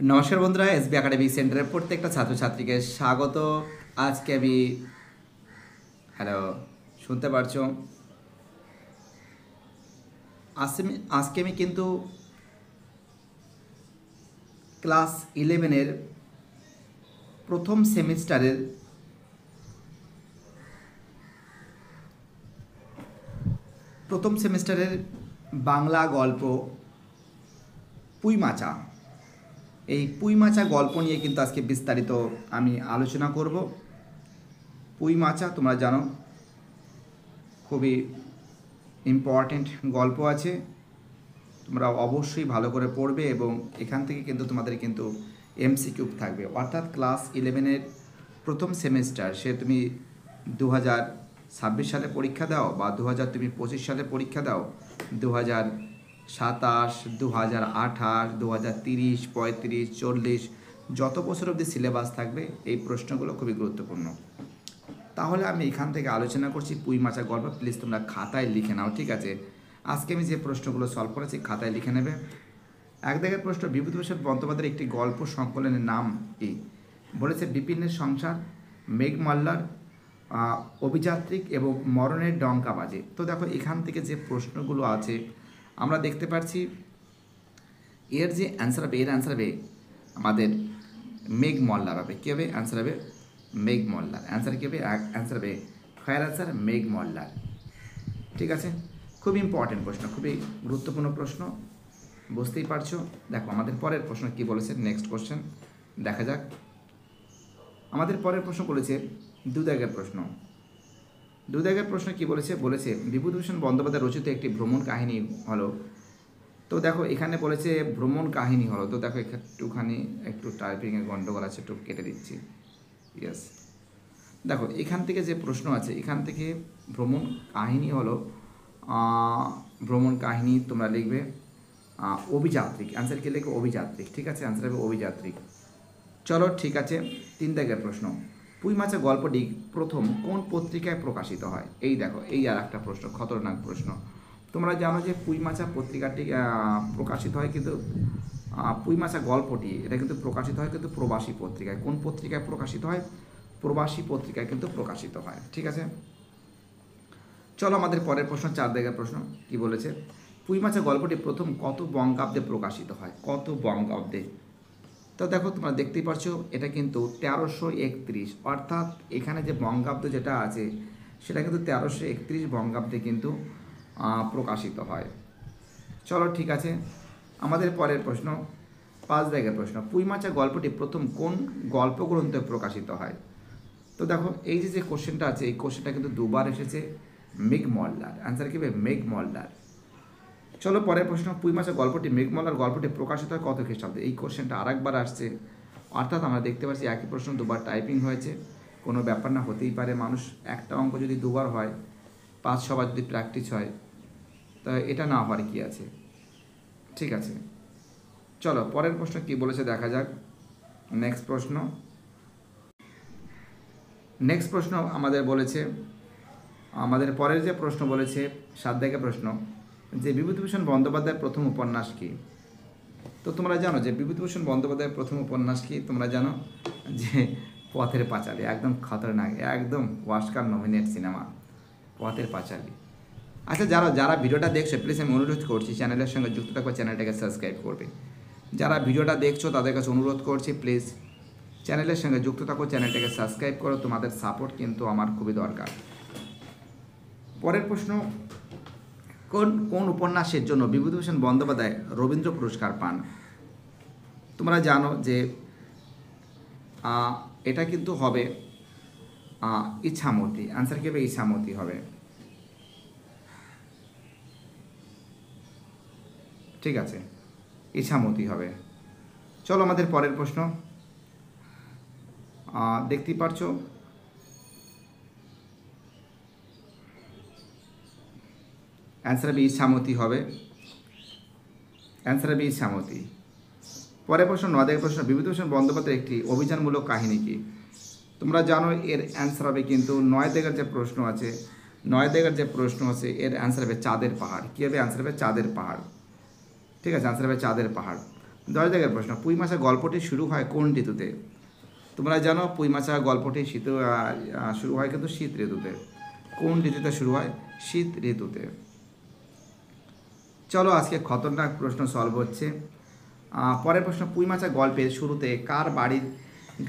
নমস্কার বন্ধুরা, SB academic সেন্টারের প্রত্যেকটা ছাত্রছাত্রীকে স্বাগত। আজকে আমি হ্যালো শুনতে পারছো? আজকে আমি কিন্তু ক্লাস 11-এর প্রথম সেমিস্টারের বাংলা গল্প পুঁইমাচা, এই পুঁইমাচা গল্প নিয়ে কিন্তু আজকে বিস্তারিত আমি আলোচনা করব। পুঁইমাচা তোমরা জানো খুবই ইম্পর্ট্যান্ট গল্প আছে, তোমরা অবশ্যই ভালো করে পড়বে এবং এখান থেকে কিন্তু তোমাদের কিন্তু এমসিকিউ থাকবে। অর্থাৎ ক্লাস 11-এর প্রথম সেমিস্টার, সে তুমি 2026 সালে পরীক্ষা দাও বা 2025 সালে পরীক্ষা দাও, 2027, 2028, 2030, 35, 40 যত বছর অবধি সিলেবাস থাকবে এই প্রশ্নগুলো খুবই গুরুত্বপূর্ণ। তাহলে আমি এখান থেকে আলোচনা করছি পুঁইমাচা গল্প। প্লিজ তোমরা খাতায় লিখে নাও, ঠিক আছে? আজকে আমি যে প্রশ্নগুলো সলভ করেছি খাতায় লিখে নেবে। এক দাগের প্রশ্ন, বিভূতিভূষণ বন্দ্যোপাধ্যায়ের একটি গল্প সংকলনের নাম কি? বলেছে বিপিনের সংসার, মেঘমাল্লার অভিযাত্রিক এবং মরণের ডঙ্কা বাজে। তো দেখো এখান থেকে যে প্রশ্নগুলো আছে আমরা দেখতে পাচ্ছি এর যে অ্যান্সার হবে আমাদের মেঘমল্লার হবে। কী হবে অ্যান্সার? হবে মেঘমল্লার। অ্যান্সার কী হবে? অ্যান্সার হবে ফায়ার অ্যান্সার মেঘমল্লার। ঠিক আছে, খুব ইম্পর্টেন্ট প্রশ্ন, খুবই গুরুত্বপূর্ণ প্রশ্ন, বুঝতেই পারছো। দেখো আমাদের পরের প্রশ্ন কি বলেছে, নেক্সট কোশ্চেন দেখা যাক। আমাদের পরের প্রশ্ন বলেছে দু দাগের প্রশ্ন কি বলেছে? বলেছে বিভূতিভূষণ বন্দ্যোপাধ্যায় রচিত একটি ভ্রমণ কাহিনী হলো। তো দেখো এখানে বলেছে ভ্রমণ কাহিনী হলো। তো দেখো একটু টাইপিংয়ে গন্ডগোল আছে, একটু কেটে দিচ্ছি। ইয়েস, দেখো এখান থেকে যে প্রশ্ন আছে, এখান থেকে ভ্রমণ কাহিনী হলো, ভ্রমণ কাহিনী তোমরা লিখবে অভিযাত্রিক। অ্যান্সার কি লিখবে? অভিযাত্রিক। ঠিক আছে, অ্যান্সার হবে অভিযাত্রিক। চলো ঠিক আছে, 3 দাগের প্রশ্ন, পুঁইমাচা গল্পটি প্রথম কোন পত্রিকায় প্রকাশিত হয়? এই দেখো এই আর একটা প্রশ্ন, খতরনাক প্রশ্ন। তোমরা জানো যে পুঁইমাচা পত্রিকাটি প্রকাশিত হয়, কিন্তু পুঁইমাচা গল্পটি এটা কিন্তু প্রকাশিত হয় কিন্তু প্রবাসী পত্রিকায়। কোন পত্রিকায় প্রকাশিত হয়? প্রবাসী পত্রিকায় কিন্তু প্রকাশিত হয়। ঠিক আছে, চলো আমাদের পরের প্রশ্ন, 4 দাগের প্রশ্ন কি বলেছে? পুঁইমাচা গল্পটি প্রথম কত বঙ্গাব্দে প্রকাশিত হয়? কত বঙ্গাব্দে? তো দেখো তোমরা দেখতেই পারছো এটা কিন্তু 1331, অর্থাৎ এখানে যে বঙ্গাব্দ যেটা আছে সেটা কিন্তু 1331 বঙ্গাব্দে কিন্তু প্রকাশিত হয়। চলো ঠিক আছে, আমাদের পরের প্রশ্ন 5 দাগের প্রশ্ন, পুঁইমাচা গল্পটি প্রথম কোন গল্পগ্রন্থে প্রকাশিত হয়? তো দেখো এই যে কোশ্চেনটা আছে, এই কোশ্চেনটা কিন্তু দুবার এসেছে, মেঘমল্লার। অ্যান্সার কি হবে? মেঘমল্লার। চলো পরের প্রশ্ন, পুঁইমাচা মেঘমল্লার গল্পটি প্রকাশিত হয় কত খ্রিস্টাব্দে? এই কোশ্চেনটা আরেকবার আসছে, অর্থাৎ আমরা দেখতে পাচ্ছি একই প্রশ্ন দুবার টাইপিং হয়েছে। কোনো ব্যাপার না, হতেই পারে, মানুষ একটা অঙ্ক যদি দুবার হয়, 5-6 বার যদি প্র্যাকটিস হয়, তা এটা না হওয়ার কি আছে? ঠিক আছে, চলো পরের প্রশ্ন কি বলেছে দেখা যাক। নেক্সট প্রশ্ন আমাদের বলেছে, আমাদের পরের যে প্রশ্ন বলেছে 7 দাগের প্রশ্ন, যে বিভূতিভূষণ বন্দ্যোপাধ্যায়ের প্রথম উপন্যাস কি? তো তোমরা জানো যে বিভূতিভূষণ বন্দ্যোপাধ্যায়ের প্রথম উপন্যাস কি? তোমরা জানো যে পথের পাঁচালী। একদম খতরনাক, একদম Oscar nominate cinema Pather Panchali. আচ্ছা, যারা ভিডিওটা দেখছো প্লিজ আমি অনুরোধ করছি চ্যানেলের সঙ্গে যুক্ত থাকবে, চ্যানেলটাকে সাবস্ক্রাইব করবে। যারা ভিডিওটা দেখছো তাদের কাছে অনুরোধ করছি প্লিজ চ্যানেলের সঙ্গে যুক্ত থাকো, চ্যানেলটাকে সাবস্ক্রাইব করো, তোমাদের সাপোর্ট কিন্তু আমার খুবই দরকার। পরের প্রশ্ন, কোন উপন্যাসের জন্য বিভূতিভূষণ বন্দ্যোপাধ্যায় রবীন্দ্র পুরস্কার পান? তোমরা জানো যে এটা কিন্তু হবে ইছামতি। অ্যান্সার কি হবে? ইছামতি হবে। ঠিক আছে, ইছামতি হবে। চলো আমাদের পরের প্রশ্ন, দেখতেই পারছো অ্যান্সার বি ইছামতি হবে। Answer B Ichamati. পরের প্রশ্ন 9 দাগের প্রশ্ন, বিভূতিভূষণ বন্দ্যোপাধ্যায়ের একটি অভিযানমূলক কাহিনী কি? তোমরা জানো এর অ্যান্সার হবে কিন্তু 9 দাগের যে প্রশ্ন আছে, 9 দাগের যে প্রশ্ন আছে এর অ্যান্সার হবে চাঁদের পাহাড়। কী হবে? অ্যান্সার হবে চাঁদের পাহাড়। ঠিক আছে, আনসার হবে চাঁদের পাহাড়। 10 দাগের প্রশ্ন, পুঁই মাছা গল্পটি শুরু হয় কোন ঋতুতে? তোমরা জানো পুঁই মাছা গল্পটি শুরু হয় কিন্তু শীত ঋতুতে। কোন ঋতুতে শুরু হয়? শীত ঋতুতে। চলো আজকে খতরনাক প্রশ্ন সলভ হচ্ছে। পরের প্রশ্ন, পুঁই মাছা গল্পের শুরুতে কার বাড়ির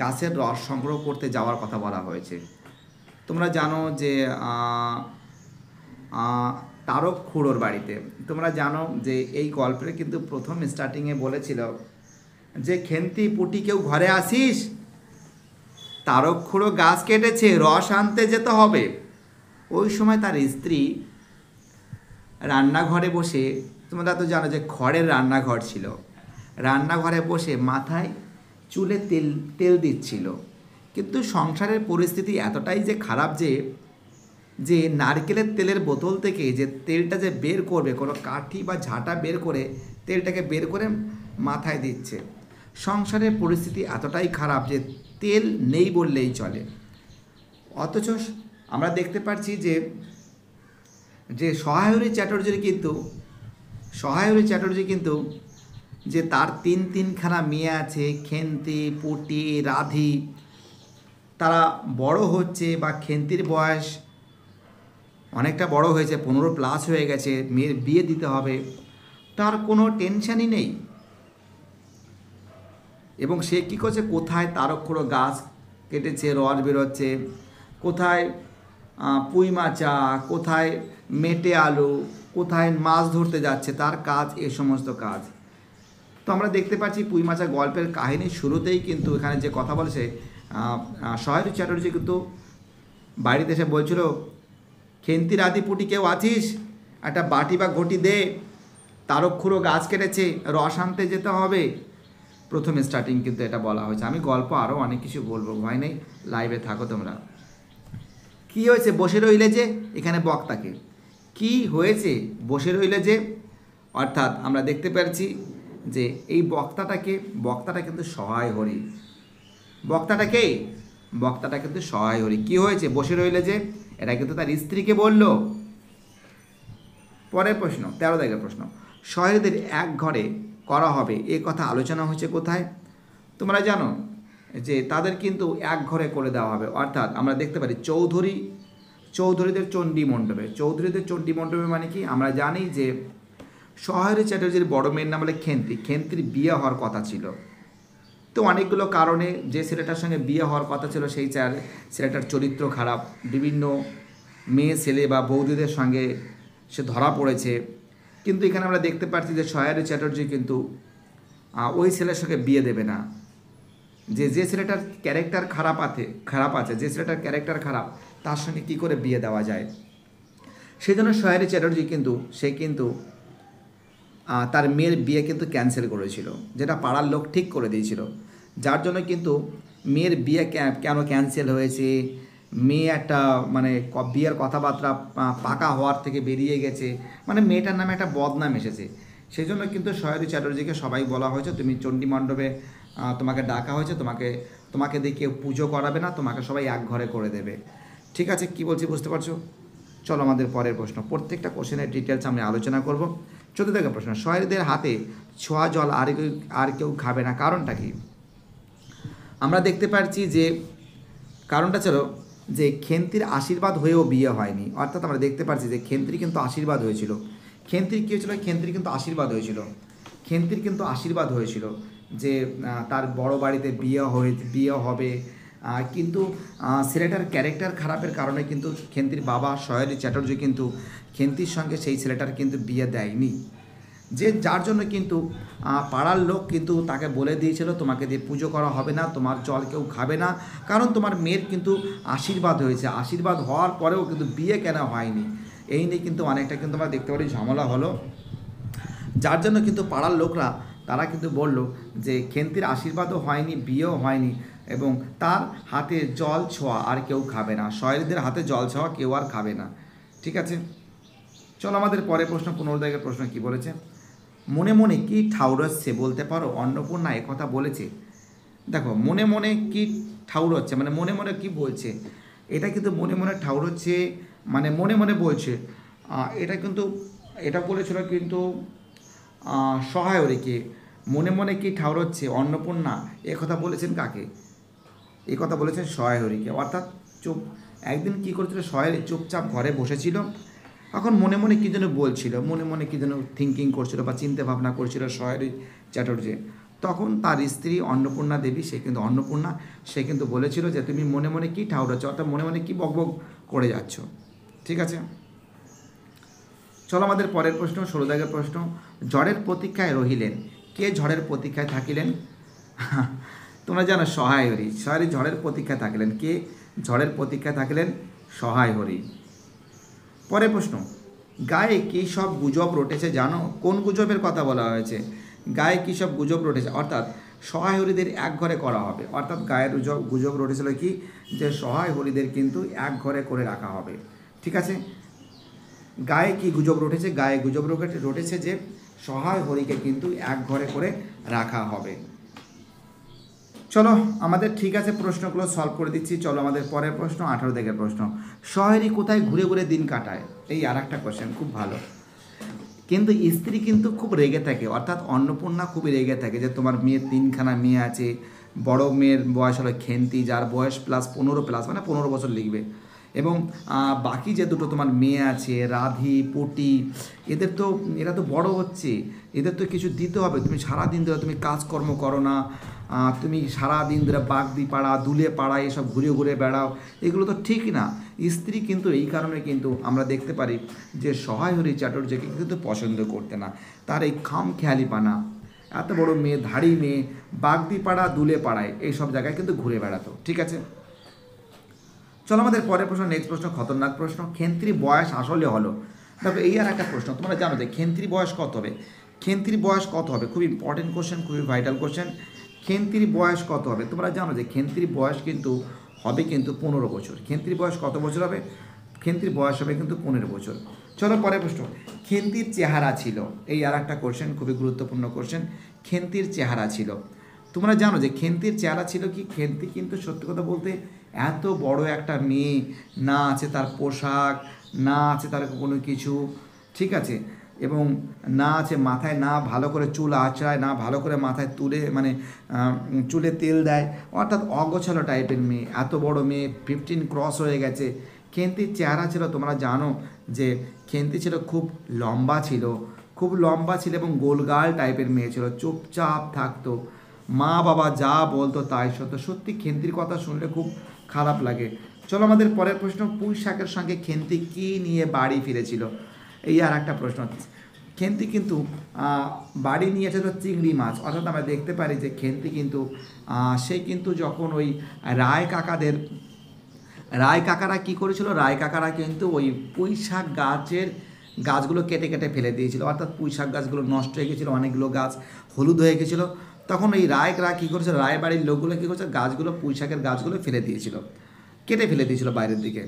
গাছের রস সংগ্রহ করতে যাওয়ার কথা বলা হয়েছে? তোমরা জানো যে তারক খুড়োর বাড়িতে। তোমরা জানো যে এই গল্পের কিন্তু প্রথম স্টার্টিংয়ে বলেছিল যে খেন্তি পুটি কেউ ঘরে আসিস, তারক খুড়ো গাছ কেটেছে, রস আনতে যেতে হবে। ওই সময় তার স্ত্রী রান্নাঘরে বসে, তোমরা তো জানো যে খড়ের রান্নাঘর ছিল, রান্নাঘরে বসে মাথায় চুলে তেল দিচ্ছিল। কিন্তু সংসারের পরিস্থিতি এতটাই যে খারাপ যে নারকেলের তেলের বোতল থেকে যে তেলটা যে বের করবে, কোনো কাঠি বা ঝাঁটা বের করে তেলটাকে বের করে মাথায় দিচ্ছে। সংসারের পরিস্থিতি এতটাই খারাপ যে তেল নেই বললেই চলে। অথচ আমরা দেখতে পাচ্ছি যে সহায়রী চ্যাটার্জি কিন্তু যে তার তিনখানা মেয়ে আছে, খেন্তি, পুটি, রাধি, তারা বড় হচ্ছে বা খেন্তির বয়স অনেকটা বড় হয়েছে, 15+ হয়ে গেছে, মেয়ের বিয়ে দিতে হবে, তার কোনো টেনশানই নেই। এবং সে কী করছে, কোথায় তারক খুড়ো গাছ কেটেছে, রস বেরোচ্ছে, কোথায় পুঁই মাছা, কোথায় মেটে আলু, কোথায় মাছ ধরতে যাচ্ছে, তার কাজ এ সমস্ত কাজ। তো আমরা দেখতে পাচ্ছি পুঁই মাছা গল্পের কাহিনীর শুরুতেই কিন্তু এখানে যে কথা বলেছে সহায়রী চ্যাটার্জি কিন্তু বাড়িতে এসে বলছিল, খেন্তি রাধি পুটি কেউ আছিস, একটা বাটি বা ঘটি দে, তারক খুড়ো গাছ কেটেছে, রস আনতে যেতে হবে। প্রথম স্টার্টিং কিন্তু এটা বলা হয়েছে। আমি গল্প আরও অনেক কিছু বলবো, ভয় নেই, লাইভে থাকো তোমরা। কী হয়েছে বসে রইলে যে, এখানে বক্তাকে কি হয়েছে বসে রইলে যে, অর্থাৎ আমরা দেখতে পাচ্ছি যে এই বক্তাটা কিন্তু সহায় হরি। বক্তাটা কিন্তু সহায় হরি। কী হয়েছে বসে রইলে যে, এটা কিন্তু তার স্ত্রীকে বলল। পরের প্রশ্ন, 13 দাগের প্রশ্ন, শহরেদের এক ঘরে করা হবে এ কথা আলোচনা হয়েছে কোথায়? তোমরা জানো যে তাদের কিন্তু এক ঘরে করে দেওয়া হবে। অর্থাৎ আমরা দেখতে পারি চৌধুরীদের চণ্ডী মণ্ডপে মানে কি? আমরা জানি যে সহায়রী চ্যাটার্জির বড় মেয়ের নাম হলে খেন্তির বিয়ে হওয়ার কথা ছিল। তো অনেকগুলো কারণে যে ছেলেটার সঙ্গে বিয়ে হওয়ার কথা ছিল সেই ছেলেটার চরিত্র খারাপ, বিভিন্ন মেয়ে ছেলে বা বৌদিদের সঙ্গে সে ধরা পড়েছে। কিন্তু এখানে আমরা দেখতে পাচ্ছি যে সহায়রী চ্যাটার্জি কিন্তু ওই ছেলের সঙ্গে বিয়ে দেবে না। যে ছেলেটার ক্যারেক্টার খারাপ আছে, যে ছেলেটার ক্যারেক্টার খারাপ, তার সঙ্গে কী করে বিয়ে দেওয়া যায়? সেই জন্য সহায়রী চ্যাটার্জি কিন্তু তার মেয়ের বিয়ে কিন্তু ক্যান্সেল করেছিল, যেটা পাড়ার লোক ঠিক করে দিয়েছিল। যার জন্য কিন্তু মেয়ের বিয়ে কেন ক্যান্সেল হয়েছে, মেয়ে একটা মানে বিয়ের কথাবার্তা পাকা হওয়ার থেকে বেরিয়ে গেছে, মানে মেয়েটার নামে একটা বদনাম এসেছে। সেই জন্য কিন্তু সহায়রী চ্যাটার্জিকে সবাই বলা হয়েছে, তুমি চণ্ডী মণ্ডপে তোমাকে ডাকা হয়েছে, তোমাকে দিয়ে কেউ পুজো করাবে না, তোমাকে সবাই এক ঘরে করে দেবে। ঠিক আছে, কি বলছি বুঝতে পারছো? চলো আমাদের পরের প্রশ্ন, প্রত্যেকটা কোশ্চেনের ডিটেলস আমরা আলোচনা করব। 14 দাগের প্রশ্ন, সহায়রীদের হাতে ছোঁয়া জল আর কেউ খাবে না, কারণটা কি? আমরা দেখতে পাচ্ছি যে কারণটা ছিল যে খেন্তির আশীর্বাদ হয়েও বিয়ে হয়নি। অর্থাৎ আমরা দেখতে পাচ্ছি যে খেন্তির কিন্তু আশীর্বাদ হয়েছিল। খেন্তির কী হয়েছিল? খেন্তির কিন্তু আশীর্বাদ হয়েছিল যে তার বড় বাড়িতে বিয়ে হবে। কিন্তু ছেলেটার ক্যারেক্টার খারাপের কারণে কিন্তু খেন্তির বাবা সহায়রী চ্যাটার্জি কিন্তু খেন্তির সঙ্গে সেই ছেলেটার কিন্তু বিয়ে দেয়নি। যার জন্য কিন্তু পাড়ার লোক কিন্তু তাকে বলে দিয়েছিল, তোমাকে দিয়ে পুজো করা হবে না, তোমার জল কেউ খাবে না, কারণ তোমার মেয়ের কিন্তু আশীর্বাদ হয়েছে। আশীর্বাদ হওয়ার পরেও কিন্তু বিয়ে কেন হয়নি, এই নিয়ে কিন্তু অনেকটা কিন্তু আমরা দেখতে পারি ঝামেলা হলো। যার জন্য কিন্তু পাড়ার লোকরা তারা কিন্তু বলল যে খেন্তির আশীর্বাদও হয়নি, বিয়েও হয়নি, এবং তার হাতে জল ছোঁয়া আর কেউ খাবে না, সহায়রীদের হাতে জল ছোঁয়া কেউ আর খাবে না। ঠিক আছে, চলো আমাদের পরের প্রশ্ন, 15 দাগের প্রশ্ন কি বলেছে? মনে মনে কি ঠাউরাচ্ছে বলতে পারো? অন্নপূর্ণা একথা বলেছে। দেখো মনে মনে কি ঠাউরাচ্ছে মানে মনে মনে কি বলছে, এটা কিন্তু মনে মনে ঠাউরাচ্ছে মানে মনে মনে বলছে। এটা বলেছিল কিন্তু সহায়রীকে। মনে মনে কি ঠাউরচ্ছে অন্নপূর্ণা, এ কথা বলেছেন কাকে? এ কথা বলেছেন সহায়হরিকে। অর্থাৎ চুপ, একদিন কী করেছিল, সহায় চুপচাপ ঘরে বসেছিল, এখন মনে মনে কী যেন বলছিল, মনে মনে কী যেন থিঙ্কিং করছিল বা চিন্তা ভাবনা করছিল সহায়হরি চ্যাটার্জি। তখন তার স্ত্রী অন্নপূর্ণা দেবী, সে কিন্তু বলেছিল যে তুমি মনে মনে কী ঠাউরাচ্ছ, অর্থাৎ মনে মনে কী বকবক করে যাচ্ছ। ঠিক আছে, চলো আমাদের পরের প্রশ্ন, 16 দাগের প্রশ্ন। ঝড়ের প্রতীক্ষায় রহিলেন, কে ঝড়ের প্রতীক্ষায় থাকিলেন? তোমরা জানো সহায়হরি ঝড়ের প্রতীক্ষায় থাকিলেন। কে ঝড়ের প্রতীক্ষায় থাকিলেন? সহায়হরি। পরের প্রশ্ন, গায়ে কী সব গুজব রটেছে জানো? কোন গুজবের কথা বলা হয়েছে? গায়ে কী সব গুজব রটেছে, অর্থাৎ সহায়হরিদের এক ঘরে করা হবে। অর্থাৎ গায়ের গুজব রটেছিল কি, যে সহায়হরিদের কিন্তু এক ঘরে করে রাখা হবে। ঠিক আছে, গায়ে কি গুজব রটেছে? গায়ে গুজব রটেছে যে সহায়হরিকে কিন্তু এক ঘরে করে রাখা হবে। চলো আমাদের, ঠিক আছে, প্রশ্নগুলো সলভ করে দিচ্ছি। চলো আমাদের পরের প্রশ্ন, 18 দাগের প্রশ্ন। সহায়হরি কোথায় ঘুরে ঘুরে দিন কাটায়? এই আর একটা কোশ্চেন, খুব ভালো। কিন্তু স্ত্রী কিন্তু খুব রেগে থাকে, অর্থাৎ অন্নপূর্ণা খুবই রেগে থাকে যে তোমার মেয়ের 3খানা মেয়ে আছে। বড় মেয়ের বয়স হলো খেন্তি, যার বয়স +15 মানে 15 বছর লিখবে। এবং বাকি যে দুটো তোমার মেয়ে আছে, রাধি, পটি, এরা তো বড় হচ্ছে, এদের তো কিছু দিতে হবে। তুমি সারাদিন ধরে তুমি কাজকর্ম করো না, তুমি সারাদিন ধরে বাগদি পাড়া, দুলে পাড়া এসব ঘুরে ঘুরে বেড়াও, এগুলো তো ঠিক না। স্ত্রী কিন্তু এই কারণে কিন্তু আমরা দেখতে পারি যে সহায়হরি চ্যাটার্জিকে কিন্তু পছন্দ করতে না, তার এই খামখেয়ালিপানা, এত বড় মেয়ে, ধাড়ি মেয়ে, বাগদি পাড়া, দুলে পাড়ায় এইসব জায়গায় কিন্তু ঘুরে বেড়াতো। ঠিক আছে, চলো আমাদের পরের প্রশ্ন, নেক্সট প্রশ্ন, খতরনাক প্রশ্ন। খেন্ত্রী বয়স আসলে হলো, দেখো এই আর একটা প্রশ্ন, তোমরা জানো যে খেন্ত্রী বয়স কত হবে? খেন্ত্রী বয়স কত হবে? খুব ইম্পর্টেন্ট কোশ্চেন, খুবই ভাইটাল কোশ্চেন। খেন্ত্রী বয়স কত হবে? তোমরা জানো যে খেন্ত্রী বয়স কিন্তু হবে কিন্তু 15 বছর। খেন্ত্রী বয়স কত বছর হবে? খেন্ত্রীর বয়স হবে কিন্তু 15 বছর। চলো পরের প্রশ্ন, খেন্তির চেহারা ছিল, এই আর একটা কোশ্চেন, খুবই গুরুত্বপূর্ণ কোশ্চেন। খেন্তির চেহারা ছিল, তোমরা জানো যে খেন্তির চেহারা ছিল কি? খেন্তি কিন্তু সত্যি কথা বলতে এত বড় একটা মেয়ে, না আছে তার পোশাক, না আছে তার কোনো কিছু, ঠিক আছে, এবং না আছে মাথায়, না ভালো করে চুল আঁচড়ায়, না ভালো করে মাথায় তুলে মানে চুলে তেল দেয়, অর্থাৎ অগোছালো টাইপের মেয়ে। এত বড় মেয়ে, 15 ক্রস হয়ে গেছে। খেন্তির চেহারা ছিল, তোমরা জানো যে খেন্তি ছিল খুব লম্বা ছিল, এবং গোলগাল টাইপের মেয়ে ছিল, চুপচাপ থাকতো, মা বাবা যা বলতো তাই সত্যি খেন্তির কথা শুনলে খুব খারাপ লাগে। চলো আমাদের পরের প্রশ্ন, পুঁই শাকের সঙ্গে খেন্তি কী নিয়ে বাড়ি ফিরেছিল? এই আর একটা প্রশ্ন। খেন্তি কিন্তু বাড়ি নিয়ে এসেছিল চিংড়ি মাছ, অর্থাৎ আমরা দেখতে পারি যে খেন্তি কিন্তু সে কিন্তু যখন ওই রায় কাকারা কী করেছিল, রায় কাকারা কিন্তু ওই পুঁই শাক গাছগুলো কেটে কেটে ফেলে দিয়েছিল, অর্থাৎ পুঁই শাক গাছগুলো নষ্ট হয়ে গেছিলো, অনেকগুলো গাছ হলুদ হয়ে গেছিলো। তখন এই রায়রা কী করেছিল, রায় বাড়ির লোকগুলো কী করেছে, পুঁই শাকের গাছগুলো কেটে ফেলে দিয়েছিল বাইরের দিকে।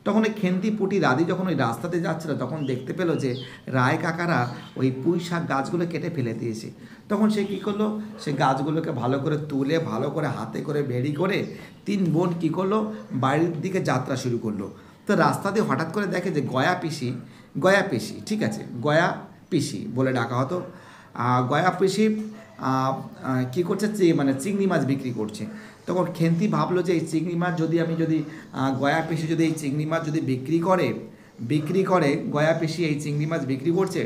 তখন ওই খেন্তি, পুটি, রাধি যখন ওই রাস্তাতে যাচ্ছিল, তখন দেখতে পেলো যে রায় কাকারা ওই পুঁই শাক গাছগুলো কেটে ফেলে দিয়েছে। তখন সে কী করলো, সে গাছগুলোকে ভালো করে তুলে, ভালো করে হাতে করে বেড়ি করে 3 বোন কী করলো, বাড়ির দিকে যাত্রা শুরু করলো। তো রাস্তা দিয়ে হঠাৎ করে দেখে যে গয়া পিসি, ঠিক আছে, গয়া পিসি বলে ডাকা হতো, গয়া পিসি কী করছে, চিংড়ি মাছ বিক্রি করছে। তখন খেন্তি ভাবলো যে এই চিংড়ি মাছ যদি গয়া পিসি যদি এই চিংড়ি মাছ যদি বিক্রি করে, গয়া পিসি এই চিংড়ি মাছ বিক্রি করছে,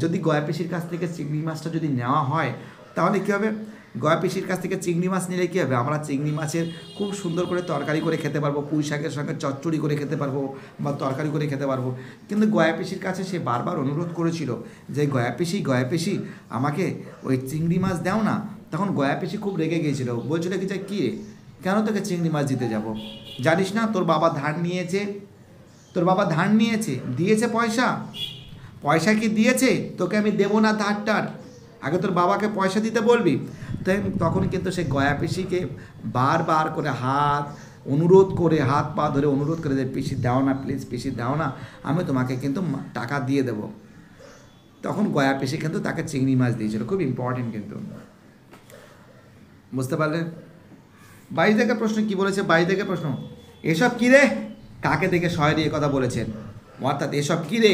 যদি গয়া পিসির কাছ থেকে চিংড়ি মাছটা যদি নেওয়া হয়, তাহলে কী হবে, গয়া পিসির কাছ থেকে চিংড়ি মাছ নিলে কী হবে, আমরা চিংড়ি মাছের খুব সুন্দর করে তরকারি করে খেতে পারবো, পুঁই শাকের সঙ্গে চচ্চড়ি করে খেতে পারবো বা তরকারি করে খেতে পারবো। কিন্তু গয়া পিসির কাছে সে বারবার অনুরোধ করেছিল যে গয়া পিসি আমাকে ওই চিংড়ি মাছ দাও না। তখন গয়া পিসি খুব রেগে গিয়েছিল, বলছিল কি যে কী রে, কেন তোকে চিংড়ি মাছ দিতে যাব? জানিস না তোর বাবা ধার নিয়েছে, দিয়েছে পয়সা কি দিয়েছে তোকে? আমি দেবো না ধারটার, আগে তোর বাবাকে পয়সা দিতে বলবি। তখন কিন্তু সে গয়া পিসিকে বারবার করে হাত পা ধরে অনুরোধ করে যে পিসি দাও না, প্লিজ পিসি দাও না, আমি তোমাকে কিন্তু টাকা দিয়ে দেবো। তখন গয়া পিসি কিন্তু তাকে চিংড়ি মাছ দিয়েছিল, খুব ইম্পর্টেন্ট কিন্তু, বুঝতে পারলেন? 22 দাগের প্রশ্ন কি বলেছে? 22 দাগের প্রশ্ন, এসব কী রে? কাকে দেখে সহায়হরি এ কথা বলেছেন? অর্থাৎ এসব কী রে,